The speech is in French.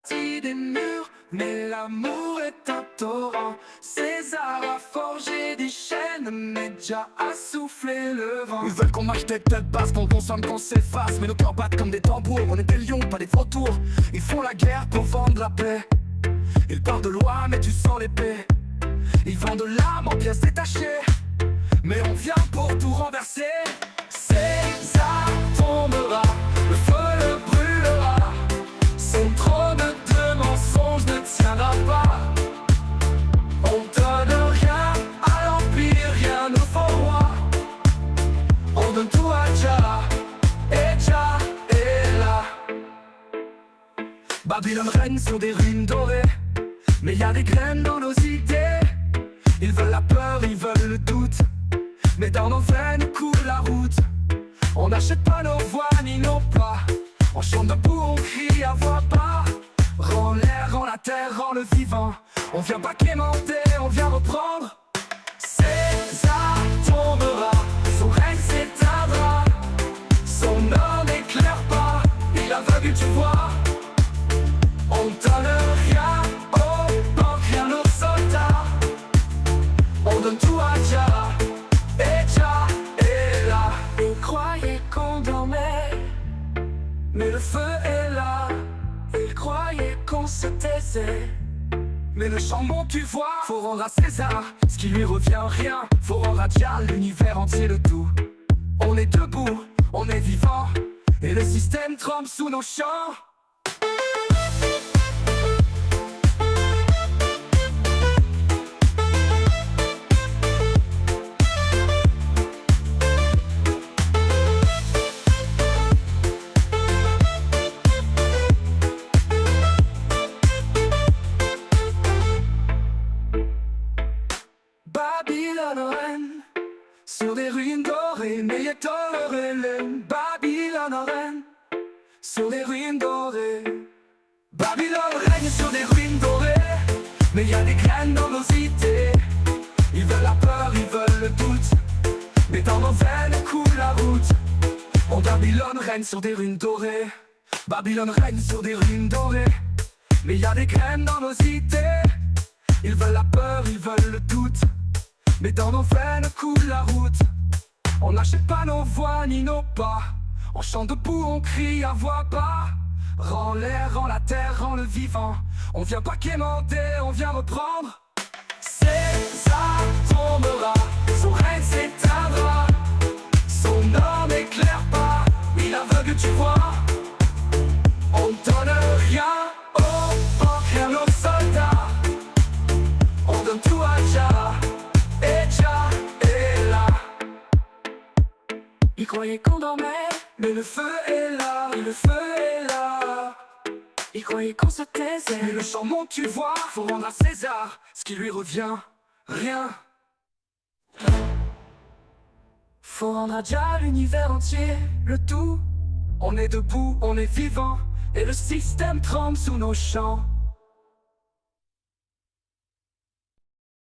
des murs, mais l'amour est un torrent. César a forgé des chaînes, Medja a soufflé le vent. Ils veulent qu'on marche des têtes basses, qu'on consomme, qu'on s'efface. Mais nos cœurs battent comme des tambours, on est des lions, pas des vautours. Ils font la guerre pour vendre la paix. Ils parlent de loi, mais tu sens l'épée. Ils vendent l'âme en pièces détachées, mais on vient pour tout renverser. César tombera, le feu le brûlera. Son trône de mensonges ne tiendra pas. On donne rien à l'empire, rien au faux roi. On donne tout à Jah, et Jah est là. Babylone règne sur des ruines dorées, mais y a des graines dans nos idées. Ils veulent la peur, ils veulent le doute, mais dans nos veines coule la route. On n'achète pas nos voix ni nos pas. On chante debout, on crie à voix bas. Rends l'air, rends la terre, rends le vivant. On vient pas quémander, on vient reprendre. César tombera, son règne s'éteindra. Son nom n'éclaire pas, il aveugle tu vois. On donne rien aux banques, rien aux soldats. On donne tout à Jah, et Jah est là. Ils croyaient qu'on dormait, mais le feu est là. Ils croyaient qu'on se taisait, mais le chant monte tu vois. Faut rendre à César ce qui lui revient, rien. Faut rendre à Jah l'univers entier, le tout. On est debout, on est vivant, et le système tremble sous nos chants. Babylone règne sur des ruines dorées, mais y est Hélène. Babylone règne sur des ruines dorées. Babylone règne sur des ruines dorées, mais y a des graines dans nos idées. Ils veulent la peur, ils veulent le doute, mais dans nos veines coule la route. Oh, Babylone règne sur des ruines dorées. Babylone règne sur des ruines dorées, mais y a des graines dans nos idées. Ils veulent la peur, ils veulent le doute, mais dans nos veines coule la route. On n'achète pas nos voix ni nos pas. On chante debout, on crie à voix bas. Rends l'air, rends la terre, rends le vivant. On vient pas quémander, on vient reprendre. César tombera, son règne s'éteindra. Son nom n'éclaire pas, il aveugle tu vois. On donne rien aux banques, rien aux soldats. On donne tout à Jah, et Jah est là. Ils croyaient qu'on dormait, mais le feu est là, et le feu est là. Ils croyaient qu'on se taisait, mais le chant monte tu vois. Faut rendre à César ce qui lui revient, rien. Faut rendre à Jah l'univers entier, le tout. On est debout, on est vivant, et le système tremble sous nos chants.